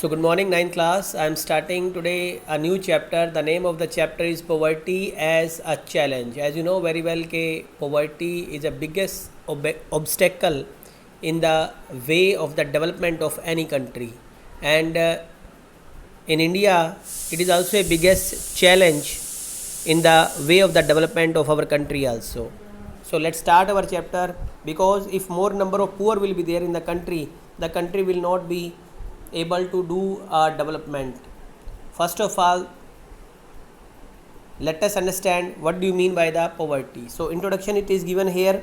So good morning, ninth class. I am starting today a new chapter. The name of the chapter is Poverty as a Challenge. As you know very well, poverty is the biggest obstacle in the way of the development of any country, and in India, it is also a biggest challenge in the way of the development of our country also. So let's start our chapter, because if more number of poor will be there in the country will not be able to do development. First of all, let us understand what do you mean by the poverty. So introduction it is given here.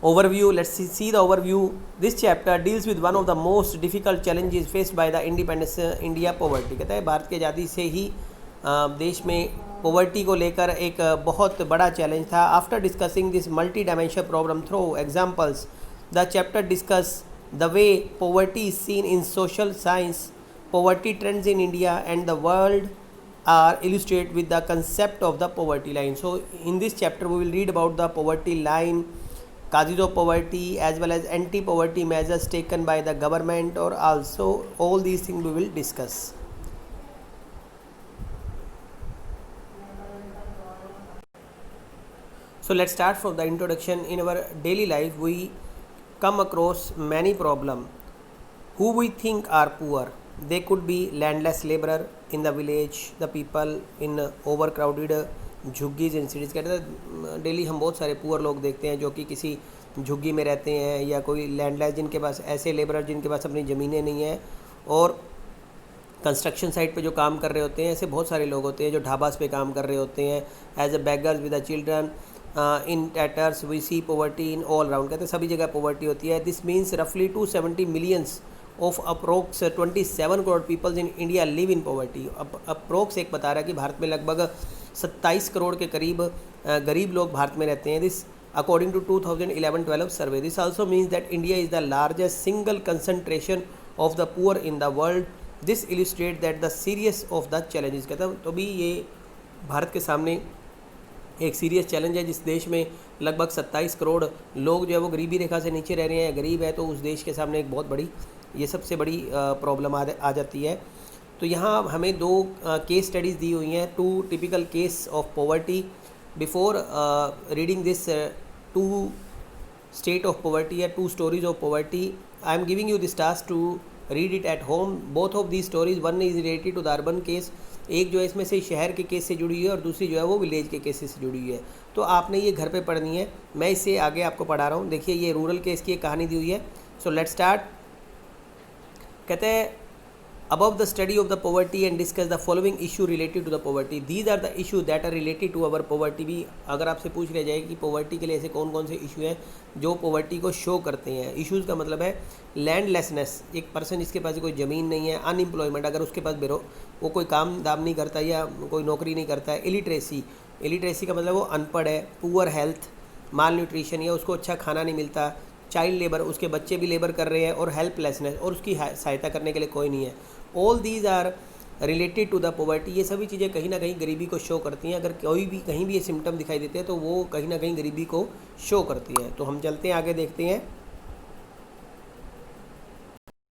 Overview, let's see the overview. This chapter deals with one of the most difficult challenges faced by the independence India, poverty. कहता है भारत की आज़ादी से ही देश में poverty को लेकर एक बहुत बड़ा चैलेंज था. After discussing this multi dimensional problem through examples, the chapter discuss the way poverty is seen in social science, poverty trends in India and the world are illustrated with the concept of the poverty line. So in this chapter we will read about the poverty line, causes of poverty, as well as anti-poverty measures taken by the government, or also all these things we will discuss. So let's start from the introduction. In our daily life we come across many problems. Who we think are poor? They could be landless laborer in the village, the people in overcrowded jhuggis in cities. कहते हैं daily हम बहुत सारे poor लोग देखते हैं जो कि किसी झुग्गी में रहते हैं, या कोई लैंडलेस जिनके पास, ऐसे लेबरर जिनके पास अपनी ज़मीनें नहीं हैं और कंस्ट्रक्शन साइट पे जो काम कर रहे होते हैं. ऐसे बहुत सारे लोग होते हैं जो ढाबास पे काम कर रहे होते हैं, as a beggars with the children in tatters. We see poverty in all round. कहते हैं सभी जगह पॉवर्टी होती है. दिस मीन्स रफली 270 millions of approx 27 crore peoples in India live in poverty. Approx एक बता रहा है कि भारत में लगभग 27 करोड़ के करीब गरीब लोग भारत में रहते हैं. This according to 2011-12 survey. This also means that India is the largest single concentration of the poor in the world. This illustrate that the serious of the challenges. कहता हूँ तो भी ये भारत के सामने एक सीरियस चैलेंज है. जिस देश में लगभग 27 करोड़ लोग जो है वो गरीबी रेखा से नीचे रह रहे हैं, गरीब है, तो उस देश के सामने एक बहुत बड़ी, ये सबसे बड़ी प्रॉब्लम आ जाती है. तो यहाँ हमें दो केस स्टडीज़ दी हुई हैं, two typical case of poverty. Before reading this two state of poverty या two stories of poverty, I am giving you this task to read it at home. Both of the stories, one is related to the urban case, एक जो है इसमें से शहर के case से जुड़ी हुई है और दूसरी जो है वो विलेज के केसेस से जुड़ी हुई है. तो आपने ये घर पे पढ़नी है. मैं इससे आगे आपको पढ़ा रहा हूँ. देखिए ये रूरल केस की एक कहानी दी हुई है. So let's start. कहते हैं above the study of the poverty and discuss the following issue related to the poverty. These are the issues that are related to our poverty. भी अगर आपसे पूछ लिया जाए कि पॉवर्टी के लिए ऐसे कौन कौन से इशू हैं जो पॉवर्टी को शो करते हैं. इश्यूज़ का मतलब है लैंडलेसनेस, एक पर्सन जिसके पास कोई ज़मीन नहीं है. अनएम्प्लॉयमेंट, अगर उसके पास वो कोई काम दाम नहीं करता या कोई नौकरी नहीं करता है. इलिटरेसी, इलिटरेसी का मतलब वो अनपढ़ है. पुअर हेल्थ, माल न्यूट्रिशन, या उसको अच्छा खाना नहीं मिलता. चाइल्ड लेबर, उसके बच्चे भी लेबर कर रहे हैं. और हेल्पलेसनेस, और उसकी सहायता करने के लिए कोई नहीं है. All these are related to the poverty. ये सभी चीज़ें कहीं ना कहीं गरीबी को शो करती हैं. अगर कोई भी कहीं भी ये सिम्टम दिखाई देते हैं तो वो कहीं ना कहीं गरीबी को शो करती हैं. तो हम चलते हैं आगे, देखते हैं.